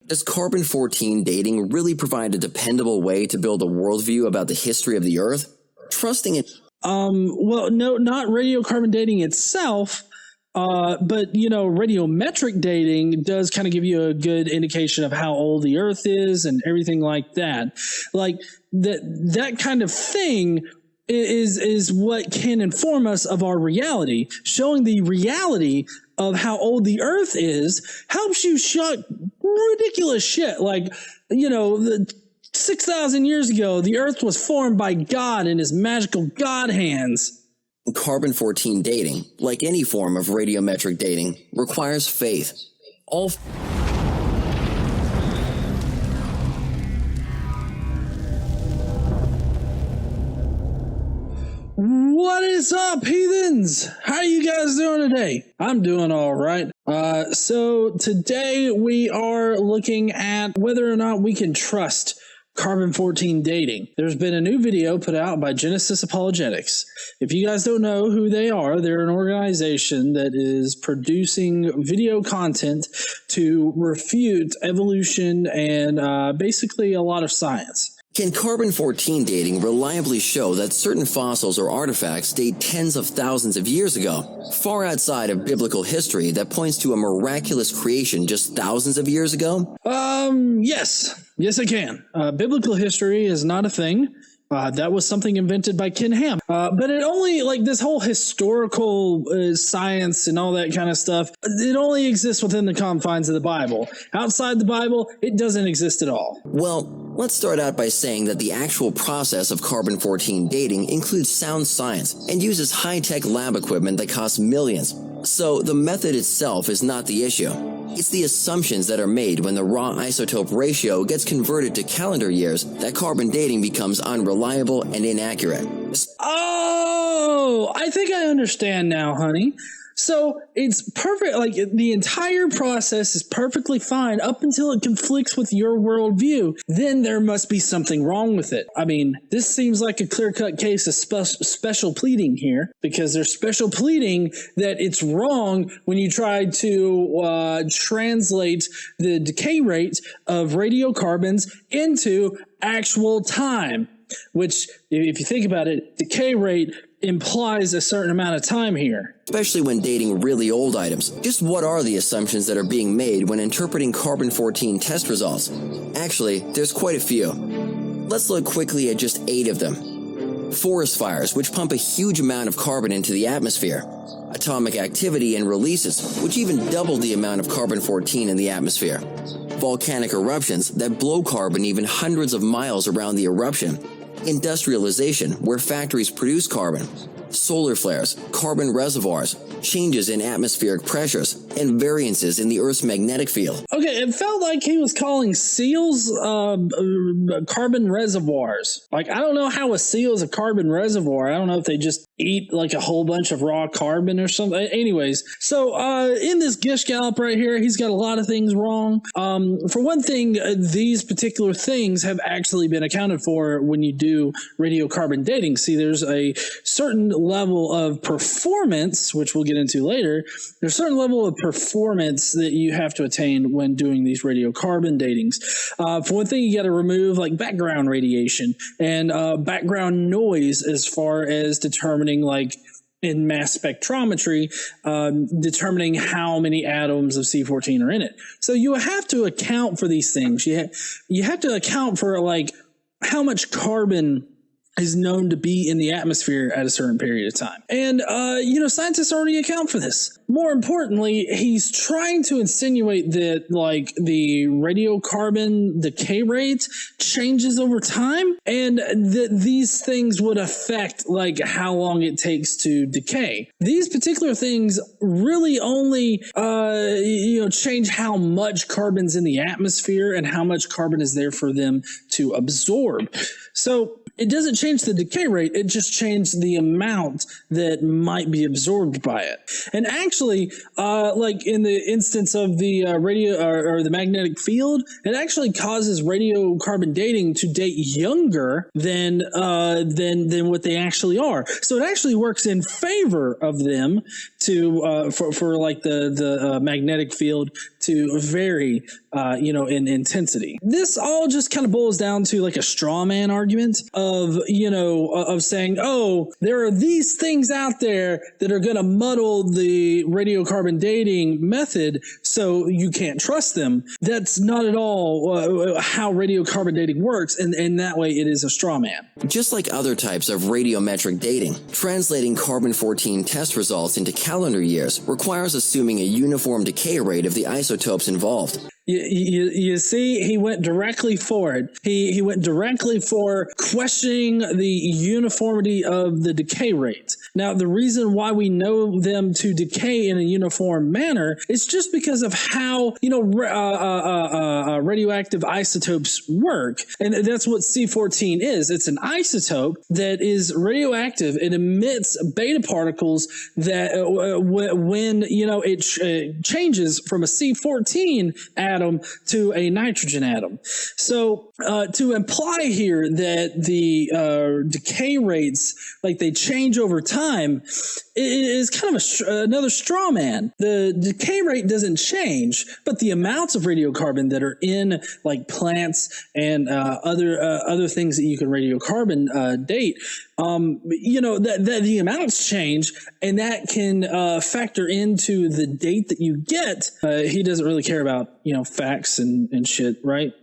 Does carbon-14 dating really provide a dependable way to build a worldview about the history of the Earth? Trusting it... Well, no, not radiocarbon dating itself, but, radiometric dating does kind of give you a good indication of how old the Earth is and everything like that. Like, that kind of thing is what can inform us of our reality. Showing the reality of how old the Earth is helps you shut ridiculous shit. Like, 6,000 years ago, the Earth was formed by God in his magical God hands. Carbon-14 dating, like any form of radiometric dating, requires faith. What is up, heathens? How are you guys doing today? I'm doing all right. So today we are looking at whether or not we can trust carbon-14 dating. There's been a new video put out by Genesis Apologetics. If you guys don't know who they are, they're an organization that is producing video content to refute evolution and basically a lot of science. Can carbon-14 dating reliably show that certain fossils or artifacts date tens of thousands of years ago, far outside of biblical history that points to a miraculous creation just thousands of years ago? Yes. Yes, I can. Biblical history is not a thing. That was something invented by Ken Ham. But it only, like this whole historical science and all that kind of stuff, it only exists within the confines of the Bible. Outside the Bible, it doesn't exist at all. Well, let's start out by saying that the actual process of carbon-14 dating includes sound science and uses high-tech lab equipment that costs millions. So the method itself is not the issue. It's the assumptions that are made when the raw isotope ratio gets converted to calendar years that carbon dating becomes unreliable and inaccurate. Oh, I think I understand now, honey. So it's perfect, like the entire process is perfectly fine up until it conflicts with your worldview. Then there must be something wrong with it. I mean, this seems like a clear-cut case of special pleading here, because there's special pleading that it's wrong when you try to translate the decay rate of radiocarbons into actual time, which, if you think about it, decay rate implies a certain amount of time here. Especially when dating really old items. Just what are the assumptions that are being made when interpreting carbon-14 test results? Actually, there's quite a few. Let's look quickly at just 8 of them. Forest fires, which pump a huge amount of carbon into the atmosphere. Atomic activity and releases, which even double the amount of carbon-14 in the atmosphere. Volcanic eruptions that blow carbon even hundreds of miles around the eruption. Industrialization, where factories produce carbon. Solar flares, carbon reservoirs, changes in atmospheric pressures, and variances in the Earth's magnetic field. Okay, it felt like he was calling seals carbon reservoirs. Like, I don't know how a seal is a carbon reservoir. I don't know if they just eat like a whole bunch of raw carbon or something. Anyways, so in this Gish Gallop right here, he's got a lot of things wrong. For one thing, these particular things have actually been accounted for when you do radiocarbon dating. See, there's a certain level of performance, which we'll get into later. There's a certain level of performance that you have to attain when doing these radiocarbon datings. For one thing, you got to remove like background radiation and background noise as far as determining, like in mass spectrometry, determining how many atoms of C14 are in it. So you have to account for these things. You have to account for like how much carbon is known to be in the atmosphere at a certain period of time. And, scientists already account for this. More importantly, he's trying to insinuate that, like, the radiocarbon decay rate changes over time, and that these things would affect, like, how long it takes to decay. These particular things really only, change how much carbon's in the atmosphere and how much carbon is there for them to absorb. So it doesn't change the decay rate, it just changed the amount that might be absorbed by it. And actually, like in the instance of the radio or the magnetic field, it actually causes radiocarbon dating to date younger than what they actually are. So it actually works in favor of them to for like the magnetic field to vary, in intensity. This all just kind of boils down to like a straw man argument of saying, oh, there are these things out there that are going to muddle the radiocarbon dating method, so you can't trust them. That's not at all how radiocarbon dating works, and that way it is a straw man. Just like other types of radiometric dating, translating carbon-14 test results into calendar years requires assuming a uniform decay rate of the isotopes involved. You see, he went directly for it. He went directly for questioning the uniformity of the decay rate. Now, the reason why we know them to decay in a uniform manner is just because of how, radioactive isotopes work. And that's what C14 is. It's an isotope that is radioactive. It emits beta particles that when it changes from a C14 atom to a nitrogen atom. So to imply here that the decay rates, like they change over time, is kind of another straw man. The decay rate doesn't change, but the amounts of radiocarbon that are in like plants and other things that you can radiocarbon date, that the amounts change, and that can factor into the date that you get. He doesn't really care about facts and shit, right?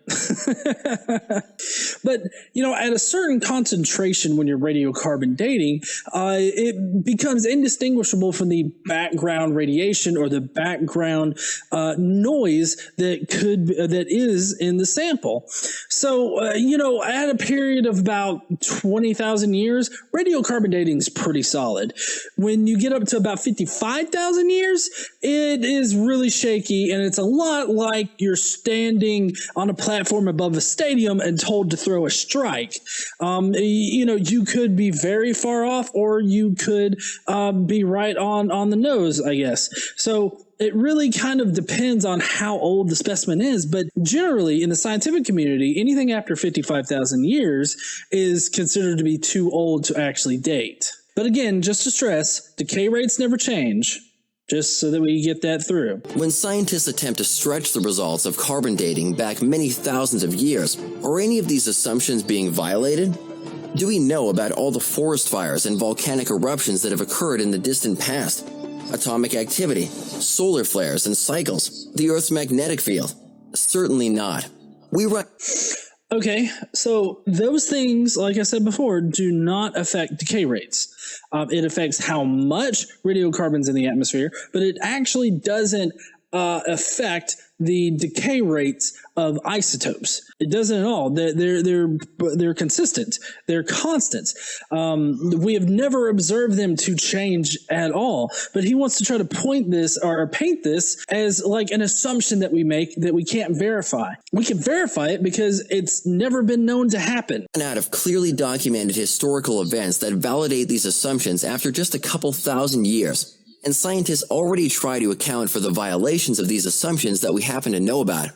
But at a certain concentration when you're radiocarbon dating, it becomes indistinguishable from the background radiation or the background noise that is in the sample. So at a period of about 20,000 years, radiocarbon dating is pretty solid. When you get up to about 55,000 years, it is really shaky, and it's a lot like you're standing on a platform above a stadium and told to throw a strike. You could be very far off, or you could be right on the nose, I guess. So it really kind of depends on how old the specimen is, but generally in the scientific community, anything after 55,000 years is considered to be too old to actually date. But again, just to stress, decay rates never change, just so that we get that through. When scientists attempt to stretch the results of carbon dating back many thousands of years, are any of these assumptions being violated? Do we know about all the forest fires and volcanic eruptions that have occurred in the distant past? Atomic activity, solar flares and cycles, the Earth's magnetic field? Certainly not. Okay, so those things, like I said before, do not affect decay rates. It affects how much radiocarbon's in the atmosphere, but it actually doesn't affect the decay rates of isotopes. It doesn't at all. They're consistent. They're constant. We have never observed them to change at all. But he wants to try to point this or paint this as like an assumption that we make that we can't verify. We can verify it because it's never been known to happen. Out of clearly documented historical events that validate these assumptions after just a couple thousand years. And scientists already try to account for the violations of these assumptions that we happen to know about.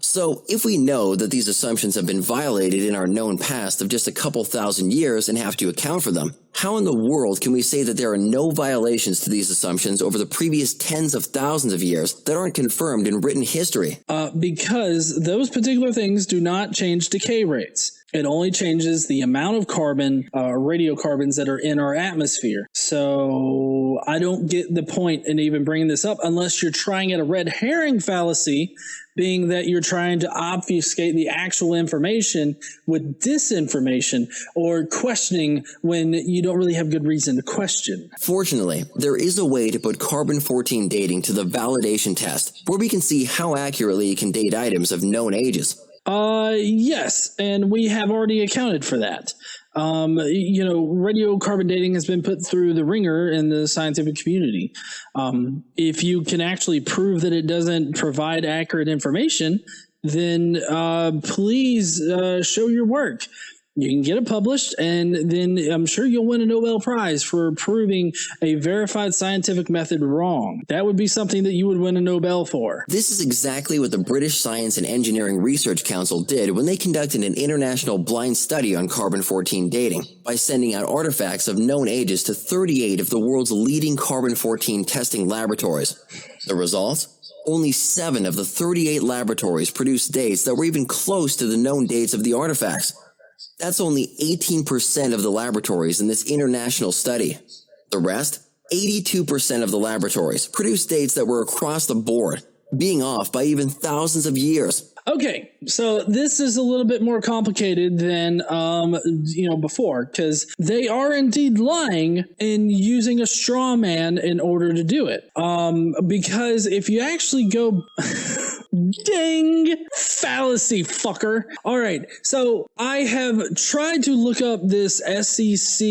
So, if we know that these assumptions have been violated in our known past of just a couple thousand years and have to account for them, how in the world can we say that there are no violations to these assumptions over the previous tens of thousands of years that aren't confirmed in written history? Because those particular things do not change decay rates. It only changes the amount of carbon, radiocarbons that are in our atmosphere. So I don't get the point in even bringing this up unless you're trying at a red herring fallacy, being that you're trying to obfuscate the actual information with disinformation or questioning when you don't really have good reason to question. Fortunately, there is a way to put carbon-14 dating to the validation test, where we can see how accurately it can date items of known ages. Yes, and we have already accounted for that. Radiocarbon dating has been put through the ringer in the scientific community. If you can actually prove that it doesn't provide accurate information, then please show your work. You can get it published, and then I'm sure you'll win a Nobel Prize for proving a verified scientific method wrong. That would be something that you would win a Nobel for. This is exactly what the British Science and Engineering Research Council did when they conducted an international blind study on carbon-14 dating by sending out artifacts of known ages to 38 of the world's leading carbon-14 testing laboratories. The results? Only 7 of the 38 laboratories produced dates that were even close to the known dates of the artifacts. That's only 18% of the laboratories in this international study. The rest, 82% of the laboratories, produced dates that were across the board, being off by even thousands of years. Okay, so this is a little bit more complicated than before, because they are indeed lying and using a straw man in order to do it. Because if you actually go dang fallacy fucker. All right, so I have tried to look up this SEC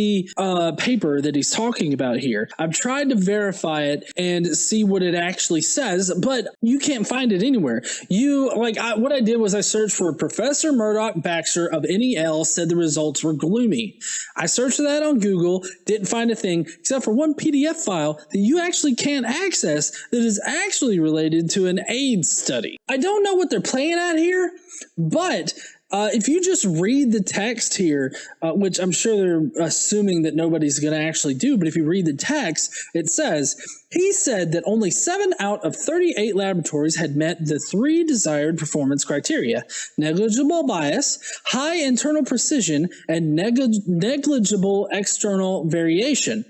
paper that he's talking about here. I've tried to verify it and see what it actually says, but you can't find it anywhere. What I did was I searched for Professor Murdoch Baxter of NEL said the results were gloomy. I searched that on Google, didn't find a thing except for one PDF file that you actually can't access that is actually related to an AIDS study. I don't know what they're playing at here, but if you just read the text here, which I'm sure they're assuming that nobody's going to actually do, but if you read the text, it says, he said that only 7 out of 38 laboratories had met the 3 desired performance criteria: negligible bias, high internal precision, and negligible external variation.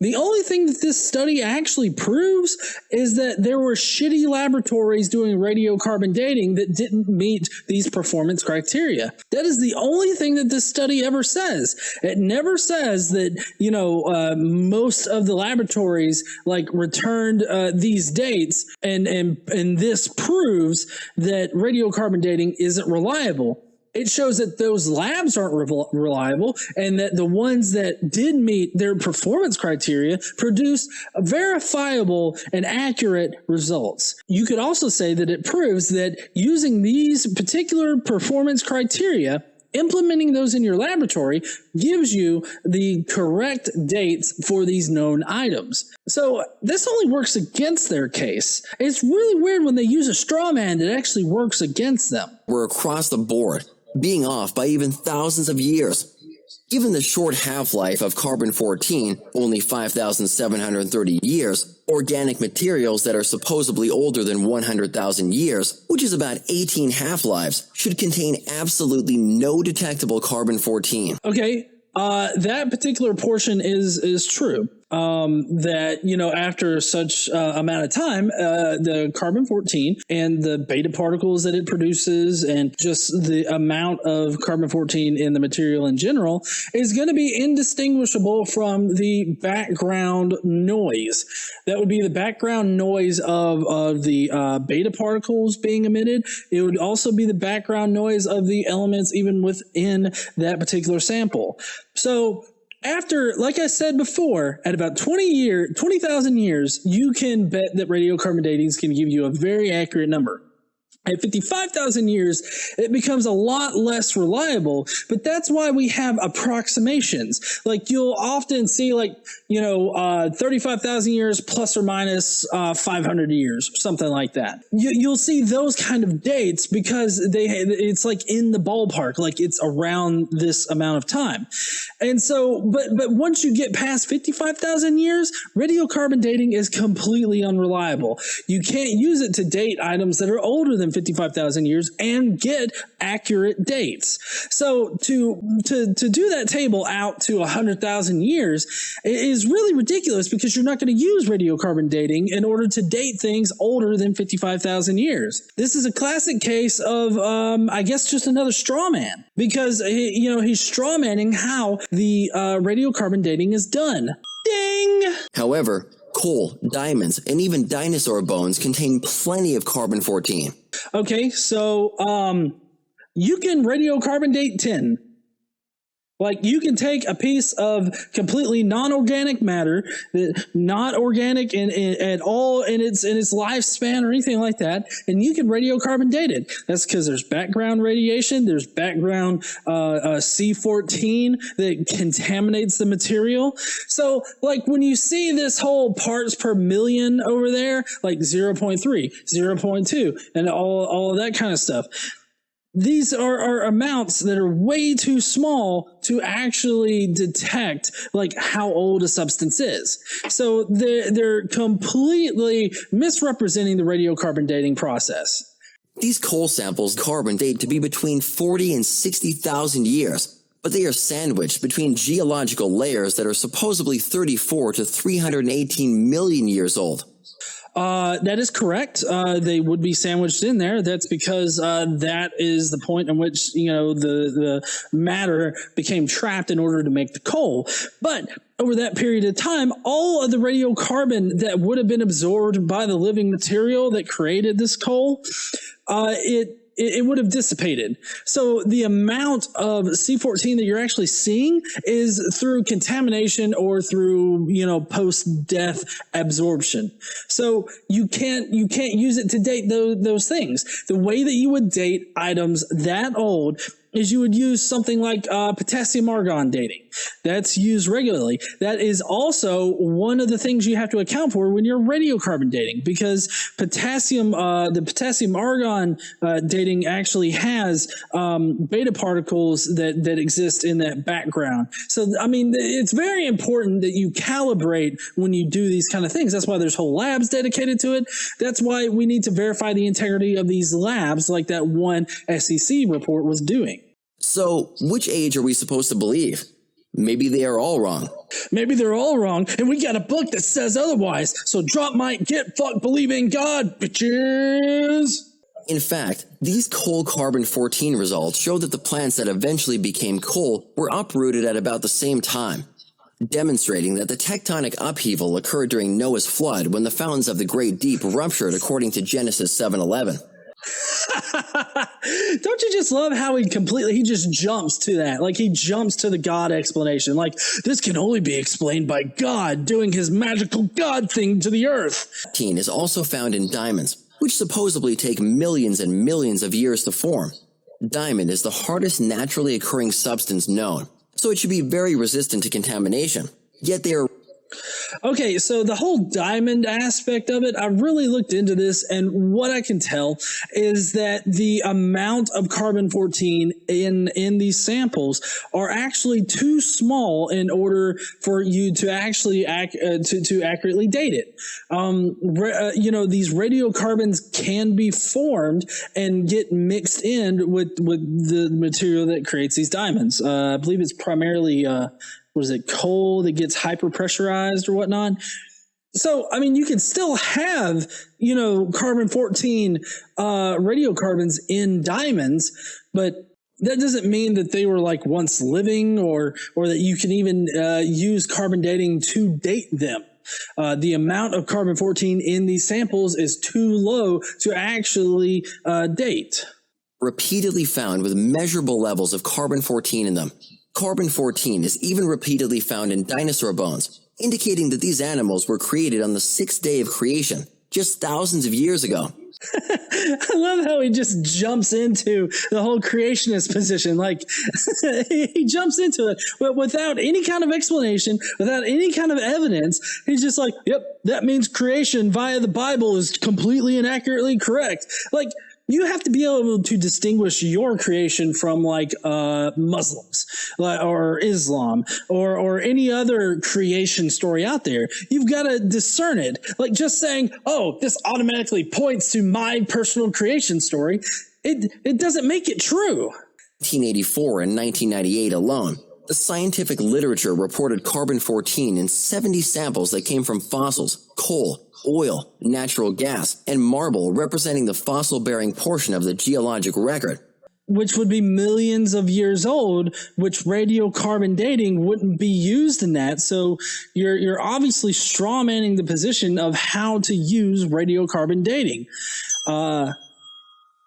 The only thing that this study actually proves is that there were shitty laboratories doing radiocarbon dating that didn't meet these performance criteria. That is the only thing that this study ever says. It never says that, most of the laboratories returned these dates and this proves that radiocarbon dating isn't reliable. It shows that those labs aren't reliable and that the ones that did meet their performance criteria produced verifiable and accurate results. You could also say that it proves that using these particular performance criteria, implementing those in your laboratory, gives you the correct dates for these known items. So this only works against their case. It's really weird when they use a straw man that actually works against them. We're across the board, being off by even thousands of years. Given the short half-life of carbon-14, only 5,730 years, organic materials that are supposedly older than 100,000 years, which is about 18 half-lives, should contain absolutely no detectable carbon-14. Okay, that particular portion is true. After such amount of time, the carbon-14 and the beta particles that it produces and just the amount of carbon-14 in the material in general is going to be indistinguishable from the background noise. That would be the background noise of the beta particles being emitted. It would also be the background noise of the elements even within that particular sample. So after, like I said before, at about 20,000 years, you can bet that radiocarbon dating is going to give you a very accurate number. At 55,000 years, it becomes a lot less reliable, but that's why we have approximations. Like you'll often see 35,000 years plus or minus 500 years, something like that. You'll see those kind of dates because it's like in the ballpark, like it's around this amount of time. And so, but once you get past 55,000 years, radiocarbon dating is completely unreliable. You can't use it to date items that are older than 55,000 years and get accurate dates. So to do that table out to 100,000 years is really ridiculous because you're not going to use radiocarbon dating in order to date things older than 55,000 years. This is a classic case of, just another straw man because, he's straw manning how the radiocarbon dating is done. Ding! However, coal, diamonds, and even dinosaur bones contain plenty of carbon-14. Okay, so you can radiocarbon date tin. Like you can take a piece of completely non-organic matter, not organic at all in its lifespan or anything like that, and you can radiocarbon date it. That's because there's background radiation, there's background C14 that contaminates the material. So like when you see this whole parts per million over there, like 0.3, 0.2, and all of that kind of stuff, these are amounts that are way too small to actually detect like how old a substance is. So they're completely misrepresenting the radiocarbon dating process. These coal samples carbon date to be between 40 and 60,000 years, but they are sandwiched between geological layers that are supposedly 34 to 318 million years old. That is correct. They would be sandwiched in there. That's because that is the point in which, the matter became trapped in order to make the coal. But over that period of time, all of the radiocarbon that would have been absorbed by the living material that created this coal, it would have dissipated. So the amount of C14 that you're actually seeing is through contamination or through, post-death absorption. So you can't use it to date those things. The way that you would date items that old is you would use something like potassium argon dating. That's used regularly. That is also one of the things you have to account for when you're radiocarbon dating, because the potassium argon dating actually has beta particles that exist in that background. So, it's very important that you calibrate when you do these kind of things. That's why there's whole labs dedicated to it. That's why we need to verify the integrity of these labs, like that one SEC report was doing. So, which age are we supposed to believe? Maybe they are all wrong. Maybe they're all wrong, and we got a book that says otherwise. So drop mic, get fucked, believe in God, bitches! In fact, these coal carbon-14 results show that the plants that eventually became coal were uprooted at about the same time, demonstrating that the tectonic upheaval occurred during Noah's flood when the fountains of the Great Deep ruptured according to Genesis 7:11. Don't you just love how he just jumps to that? Like, he jumps to the God explanation. Like, this can only be explained by God doing his magical God thing to the earth. Is also found in diamonds, which supposedly take millions and millions of years to form. Diamond is the hardest naturally occurring substance known, so it should be very resistant to contamination. Yet they are... Okay, so the whole diamond aspect of it, I really looked into this, and what I can tell is that the amount of carbon-14 in these samples are actually too small in order for you to actually to accurately date it. These radiocarbons can be formed and get mixed in with the material that creates these diamonds. I believe it's primarily coal that gets hyperpressurized or whatnot. So, you can still have, carbon-14 radiocarbons in diamonds, but that doesn't mean that they were like once living or that you can even use carbon dating to date them. The amount of carbon-14 in these samples is too low to actually date. Repeatedly found with measurable levels of carbon-14 in them. Carbon-14 is even repeatedly found in dinosaur bones, indicating that these animals were created on the sixth day of creation, just thousands of years ago. I love how he just jumps into the whole creationist position. Like, he jumps into it but without any kind of explanation, without any kind of evidence. He's just like, yep, that means creation via the Bible is completely and accurately correct. Like, you have to be able to distinguish your creation from Muslims or Islam or any other creation story out there. You've got to discern it. Like, just saying, oh, this automatically points to my personal creation story, it doesn't make it true. 1984 and 1998 alone, the scientific literature reported carbon-14 in 70 samples that came from fossils, coal, oil, natural gas, and marble, representing the fossil-bearing portion of the geologic record. Which would be millions of years old, which radiocarbon dating wouldn't be used in that. So you're obviously strawmanning the position of how to use radiocarbon dating.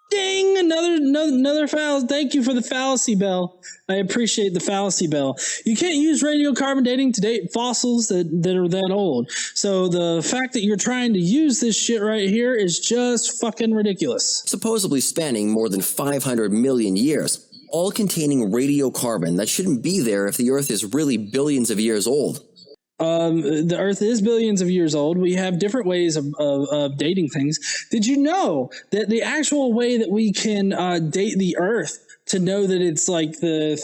Ding! Another foul. Thank you for the fallacy bell. I appreciate the fallacy bell. You can't use radiocarbon dating to date fossils that are that old. So the fact that you're trying to use this shit right here is just fucking ridiculous. Supposedly spanning more than 500 million years, all containing radiocarbon that shouldn't be there if the Earth is really billions of years old. The Earth is billions of years old. We have different ways of dating things. Did you know that the actual way that we can date the Earth to know that it's like the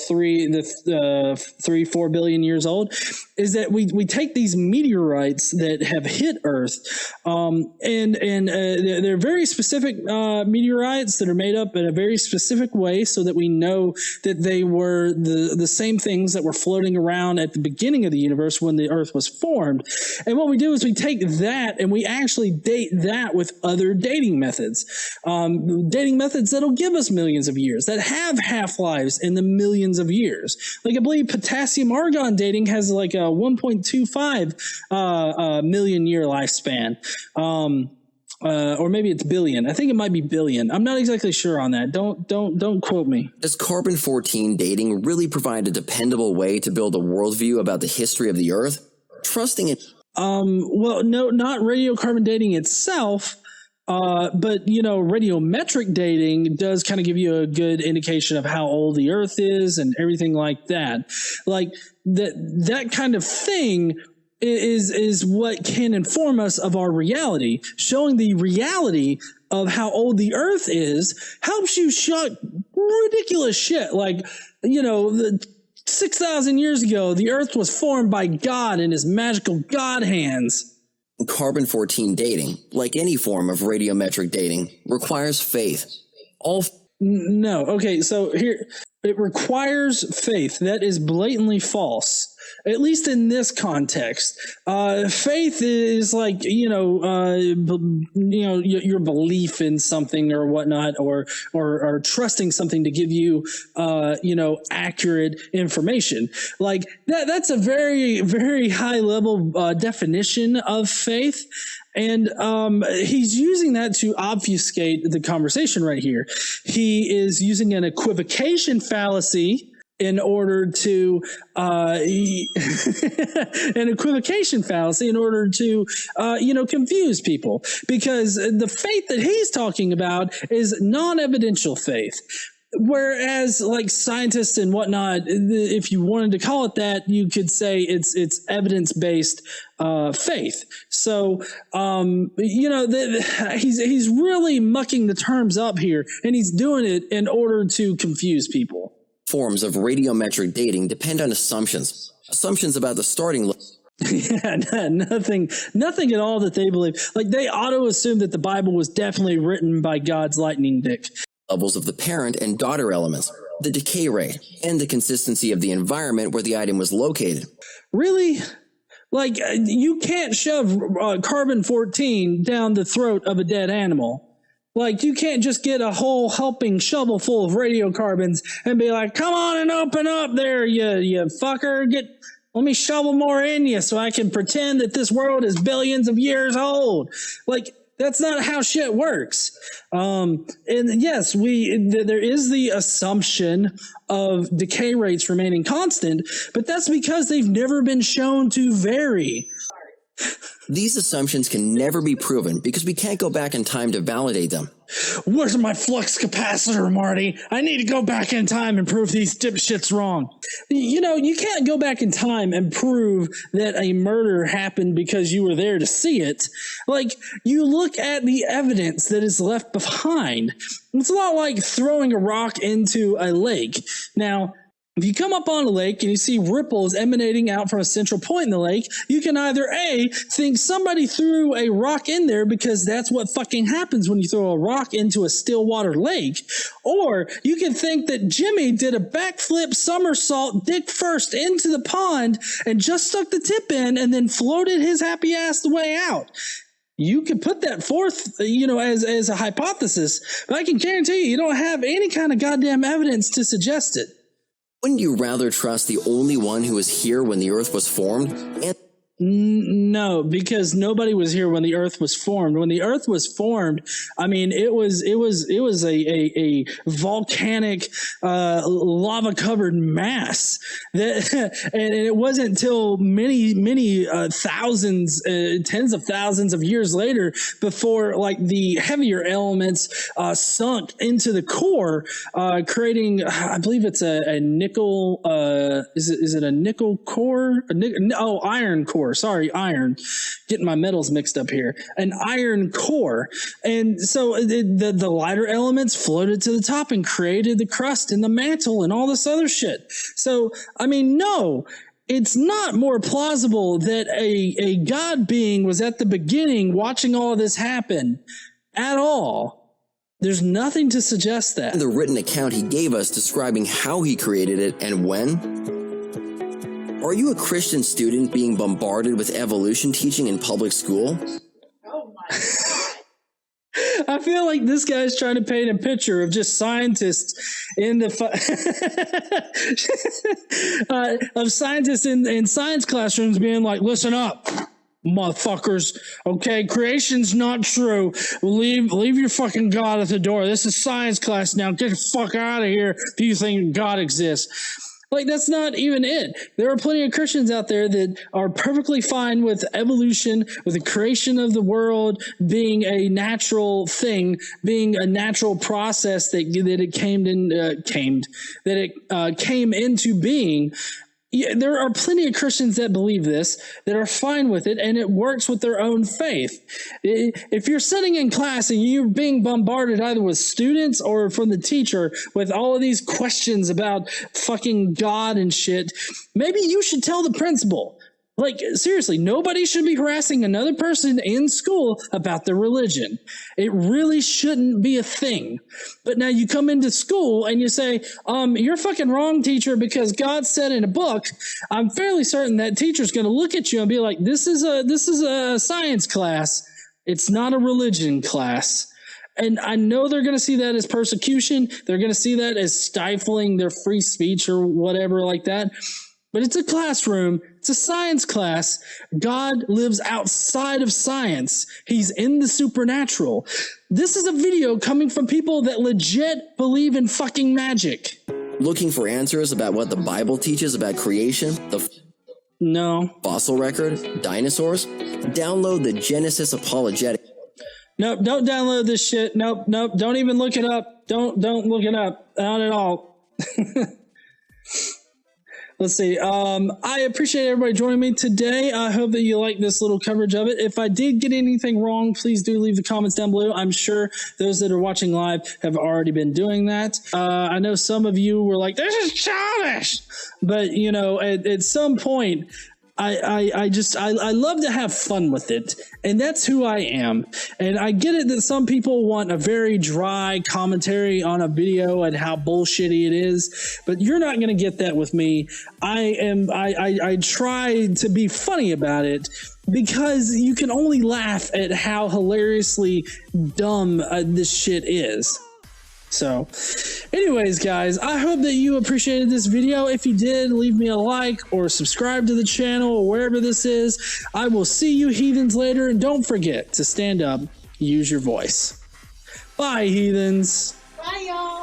4 billion years old is that we take these meteorites that have hit Earth, and they're very specific meteorites that are made up in a very specific way, so that we know that they were the same things that were floating around at the beginning of the universe when the Earth was formed. And what we do is we take that and we actually date that with other dating methods that'll give us millions of years, that have half-lives in the millions of years. Like I believe potassium argon dating has like a 1.25 million year lifespan. Or maybe it's billion. I think it might be billion. I'm not exactly sure on that. Don't quote me. Does carbon-14 dating really provide a dependable way to build a worldview about the history of the Earth? Trusting it. Well, no, not radiocarbon dating itself. But, radiometric dating does kind of give you a good indication of how old the Earth is and everything like that. Like that kind of thing is what can inform us of our reality. Showing the reality of how old the Earth is helps you shut ridiculous shit. Like, 6,000 years ago, the Earth was formed by God in his magical God hands. Carbon-14 dating, like any form of radiometric dating, requires faith. No. Okay, so here, it requires faith. That is blatantly false, at least in this context. Faith is like, your belief in something or whatnot, or trusting something to give you, accurate information. Like that's a very, very high level definition of faith. And he's using that to obfuscate the conversation right here. He is using an equivocation fallacy in order to confuse people, because the faith that he's talking about is non-evidential faith. Whereas, like scientists and whatnot, if you wanted to call it that, you could say it's evidence-based faith. So, he's really mucking the terms up here, and he's doing it in order to confuse people. Forms of radiometric dating depend on assumptions about the starting. Yeah, nothing at all that they believe. Like they auto assume that the Bible was definitely written by God's lightning dick. Levels of the parent and daughter elements, the decay rate, and the consistency of the environment where the item was located. Really? Like, you can't shove carbon-14 down the throat of a dead animal. Like, you can't just get a whole helping shovel full of radiocarbons and be like, come on and open up there, you fucker. Let me shovel more in you so I can pretend that this world is billions of years old. Like, that's not how shit works. And yes, there is the assumption of decay rates remaining constant, but that's because they've never been shown to vary. These assumptions can never be proven because we can't go back in time to validate them. Where's my flux capacitor, Marty? I need to go back in time and prove these dipshits wrong. You can't go back in time and prove that a murder happened because you were there to see it. Like, you look at the evidence that is left behind. It's a lot like throwing a rock into a lake. Now, if you come up on a lake and you see ripples emanating out from a central point in the lake, you can either A, think somebody threw a rock in there because that's what fucking happens when you throw a rock into a still water lake, or you can think that Jimmy did a backflip somersault dick first into the pond and just stuck the tip in and then floated his happy ass the way out. You could put that forth, as a hypothesis, but I can guarantee you don't have any kind of goddamn evidence to suggest it. Wouldn't you rather trust the only one who was here when the Earth was formed? No, because nobody was here when the Earth was formed. When the Earth was formed, I mean, it was a volcanic, lava covered mass that, and it wasn't until many thousands, tens of thousands of years later before like the heavier elements sunk into the core, creating, I believe it's a nickel. Is it a nickel core? Iron core. core. Sorry, iron. Getting my metals mixed up here. An iron core. And so the lighter elements floated to the top and created the crust and the mantle and all this other shit. So, I mean, no, it's not more plausible that a God being was at the beginning watching all of this happen at all. There's nothing to suggest that. The written account he gave us describing how he created it and when? Are you a Christian student being bombarded with evolution teaching in public school? Oh my God. I feel like this guy's trying to paint a picture of just scientists in the of scientists in science classrooms being like, listen up, motherfuckers. Okay, creation's not true. Leave your fucking God at the door. This is science class now. Get the fuck out of here if you think God exists. Like, that's not even it. There are plenty of Christians out there that are perfectly fine with evolution, with the creation of the world being a natural thing, being a natural process that it came into being. Yeah, there are plenty of Christians that believe this, that are fine with it, and it works with their own faith. If you're sitting in class and you're being bombarded either with students or from the teacher with all of these questions about fucking God and shit, maybe you should tell the principal. Like, seriously, nobody should be harassing another person in school about their religion. It really shouldn't be a thing. But now you come into school and you say, you're fucking wrong, teacher, because God said in a book. I'm fairly certain that teacher's going to look at you and be like, this is a science class. It's not a religion class. And I know they're going to see that as persecution. They're going to see that as stifling their free speech or whatever like that. But it's a classroom. It's a science class. God lives outside of science. He's in the supernatural. This is a video coming from people that legit believe in fucking magic. Looking for answers about what the Bible teaches about creation, No. fossil record, dinosaurs? Download the Genesis Apologetics. Nope, don't download this shit. Nope, don't even look it up. Don't look it up. Not at all. Let's see. I appreciate everybody joining me today. I hope that you like this little coverage of it. If I did get anything wrong, please do leave the comments down below. I'm sure those that are watching live have already been doing that. I know some of you were like, this is childish. But, you know, at some point, I love to have fun with it, and that's who I am. And I get it that some people want a very dry commentary on a video and how bullshitty it is, but you're not going to get that with me. I try to be funny about it because you can only laugh at how hilariously dumb this shit is. So anyways, guys, I hope that you appreciated this video. If you did, leave me a like or subscribe to the channel or wherever this is. I will see you heathens later, and don't forget to stand up, use your voice. Bye, heathens. Bye, y'all.